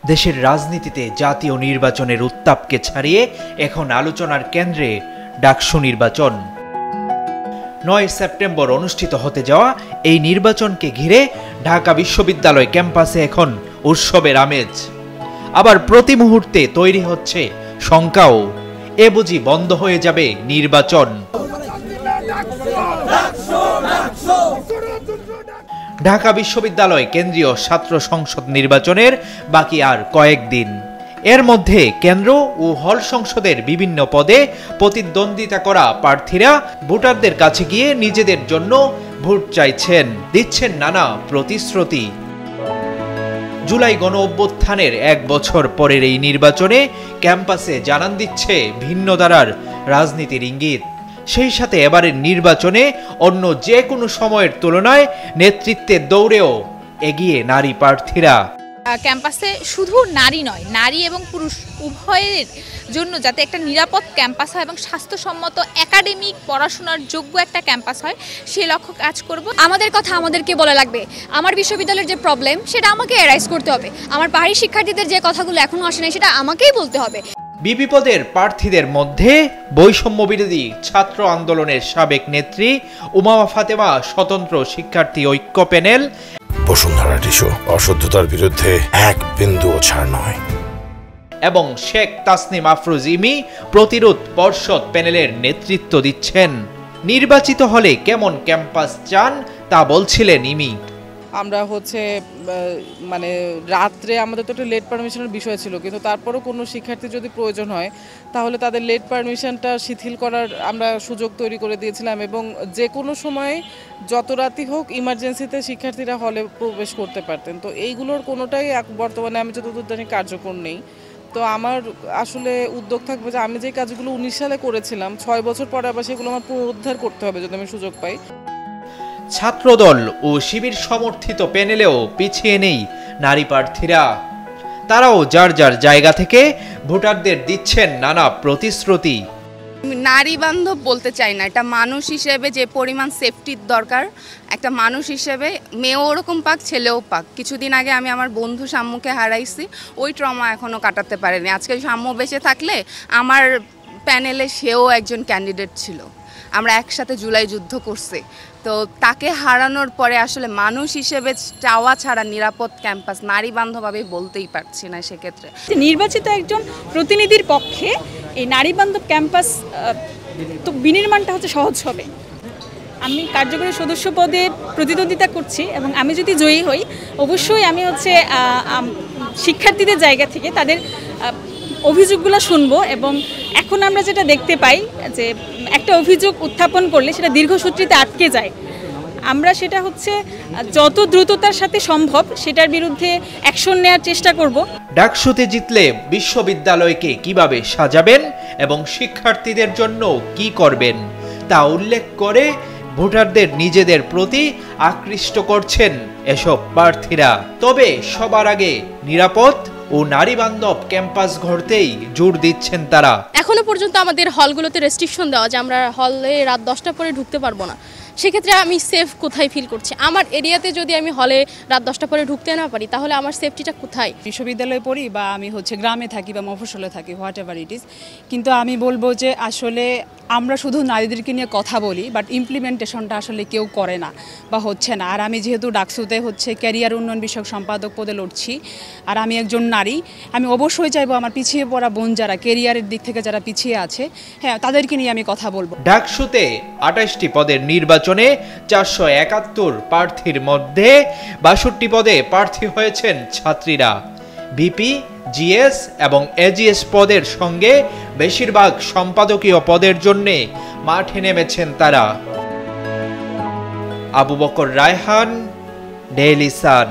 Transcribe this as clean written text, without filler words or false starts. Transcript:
দেশের রাজনীতিতে জাতীয় নির্বাচনের উত্তাপকে ছাড়িয়ে এখন আলোচনার কেন্দ্রে ডাকসু নির্বাচন। ৯ সেপ্টেম্বর অনুষ্ঠিত হতে যাওয়া এই নির্বাচনকে ঘিরে ঢাকা বিশ্ববিদ্যালয় ক্যাম্পাসে এখন উৎসবের আমেজ। আবার প্রতি মুহূর্তে তৈরি হচ্ছে শঙ্কাও, এ বুঝি বন্ধ হয়ে যাবে নির্বাচন। ঢাকা বিশ্ববিদ্যালয় কেন্দ্রীয় ছাত্র সংসদ নির্বাচনের বাকি আর কয়েকদিন। এর মধ্যে কেন্দ্র ও হল সংসদের বিভিন্ন পদে প্রতিদ্বন্দ্বিতা করা প্রার্থীরা ভোটারদের কাছে গিয়ে নিজেদের জন্য ভোট চাইছেন, দিচ্ছেন নানা প্রতিশ্রুতি। জুলাই গণ অভ্যুত্থানের ১ বছর পরের এই নির্বাচনে ক্যাম্পাসে জানান দিচ্ছে ভিন্ন ধারার রাজনীতির ইঙ্গিত। সেই সাথে এবারের নির্বাচনে অন্য যে কোনো সময়ের তুলনায় নেতৃত্বের দৌড়েও এগিয়ে নারী প্রার্থীরা। ক্যাম্পাসে শুধু নারী নয়, নারী এবং পুরুষ উভয়ের জন্য যাতে একটা নিরাপদ ক্যাম্পাস হয় এবং স্বাস্থ্যসম্মত একাডেমিক পড়াশোনার যোগ্য একটা ক্যাম্পাস হয়, সেই লক্ষ্য কাজ করব। আমাদের কথা আমাদেরকে বলা লাগবে। আমার বিশ্ববিদ্যালয়ের যে প্রবলেম সেটা আমাকে এরাইজ করতে হবে। আমার পাহাড়ি শিক্ষার্থীদের যে কথাগুলো এখনো আসে নাই সেটা আমাকেই বলতে হবে। বিপি পদের প্রার্থীদের মধ্যে বৈষম্য বিরোধী ছাত্র আন্দোলনের সাবেক নেত্রী উমামা ফাতেমা, স্বতন্ত্র শিক্ষার্থী ঐক্য প্যানেল, বসুন্ধরা টিস্যু অশুদ্ধতার বিরুদ্ধে এক বিন্দুও ছাড় নয়, এবং শেখ তাসনিম আফরোজ ইমি প্রতিরোধ পর্ষদ প্যানেলের নেতৃত্ব দিচ্ছেন। নির্বাচিত হলে কেমন ক্যাম্পাস চান তা বলছিলেন ইমি। আমরা মানে রাত্রে আমাদের তো একটা লেট পারমিশনের বিষয় ছিল, কিন্তু তারপরও কোনো শিক্ষার্থী যদি প্রয়োজন হয় তাহলে তাদের লেট পারমিশনটা শিথিল করার আমরা সুযোগ তৈরি করে দিয়েছিলাম, এবং যে কোনো সময় যত রাতই হোক ইমার্জেন্সিতে শিক্ষার্থীরা হলে প্রবেশ করতে পারতেন। তো এইগুলোর কোনোটাই বর্তমানে আমি যতদূর জানি কার্যকর নেই। তো আমার আসলে উদ্যোগ থাকবে যে আমি যে কাজগুলো 19 সালে করেছিলাম 6 বছর পরে আবার সেগুলো আমার পুনরুদ্ধার করতে হবে যদি আমি সুযোগ পাই। ছাত্রদল ও শিবির সমর্থিত প্যানেলেও পিছিয়ে নেই নারী প্রার্থীরা। তারাও যার যার জায়গা থেকে ভোটারদের দিচ্ছেন নানা প্রতিশ্রুতি। নারী বান্ধব বলতে চাই না, এটা মানুষ হিসেবে যে পরিমাণ সেফটির দরকার, একটা মানুষ হিসেবে মেয়েও ওরকম পাক, ছেলেও পাক। কিছুদিন আগে আমি আমার বন্ধু শাম্মুকে হারাইছি, ওই ট্রমা এখনও কাটাতে পারেনি। আজকে শাম্মু বেঁচে থাকলে আমার প্যানেলে সেও একজন ক্যান্ডিডেট ছিল, আমরা একসাথে জুলাই যুদ্ধ করছি। তো তাকে হারানোর পরে আসলে মানুষ হিসেবে চাওয়া ছাড়া নিরাপদ ক্যাম্পাস নারী বান্ধব আমি বলতেই পারছি না। সেক্ষেত্রে নির্বাচিত একজন প্রতিনিধির পক্ষে এই নারী বান্ধব ক্যাম্পাস তো বিনির্মাণটা সহজ হবে। আমি কার্যকরী সদস্য পদে প্রতিদ্বন্দ্বিতা করছি এবং আমি যদি জয়ী হই অবশ্যই আমি শিক্ষার্থীদের জায়গা থেকে তাদের অভিযোগগুলো শুনবো। এবং এখন আমরা যেটা দেখতে পাই যে একটা অভিযোগ উত্থাপন করলে সেটা দীর্ঘসূত্রিতে আটকে যায়। আমরা সেটা যত দ্রুততার সাথে সম্ভব সেটার বিরুদ্ধে অ্যাকশন নেওয়ার চেষ্টা করব। ডাকসুতে জিতলে বিশ্ববিদ্যালয়কে কিভাবে সাজাবেন এবং শিক্ষার্থীদের জন্য কি করবেন তা উল্লেখ করে ভোটারদের নিজেদের প্রতি আকৃষ্ট করছেন এসব প্রার্থীরা। তবে সবার আগে নিরাপদ ও নারী বান্ধব ক্যাম্পাস গড়তেই জোর দিচ্ছেন তারা। এখনো পর্যন্ত আমাদের হলগুলোতে রেস্ট্রিকশন দেওয়া যে আমরা হলে রাত 10টা পরে ঢুকতে পারবো না। সেক্ষেত্রে আমি সেফ কোথায় ফিল করছি? আমার এরিয়াতে যদি আমি হলে রাত 10টা পরে ঢুকতে না পারি তাহলে আমার সেফটিটা কোথায়? বিশ্ববিদ্যালয়ে পড়ি বা আমি গ্রামে থাকি বা মফস্বলে থাকি, হোয়াট এভার ইট ইজ, কিন্তু আমি বলবো যে আসলে আমরা শুধু নারীদেরকে নিয়ে কথা বলি, বাট ইমপ্লিমেন্টেশনটা আসলে কেউ করে না বা হচ্ছে না। আর আমি যেহেতু ডাকসুতে ক্যারিয়ার উন্নয়ন বিষয়ক সম্পাদক পদে লড়ছি, আর আমি একজন নারী, আমি অবশ্যই চাইবো আমার পিছিয়ে পড়া বোন যারা ক্যারিয়ারের দিক থেকে যারা পিছিয়ে আছে, হ্যাঁ, তাদেরকে নিয়ে আমি কথা বলবো। ডাকসুতে 28টি পদের নির্বাচনে 471 প্রার্থীর মধ্যে 62 পদে প্রার্থী হয়েছেন ছাত্রীরা। ভিপি, জিএস এবং এজিএস পদের সঙ্গে বেশিরভাগ সম্পাদকীয় পদের জন্য মাঠে নেমেছেন তারা। Abu Bakr Raihan, Daily Sun.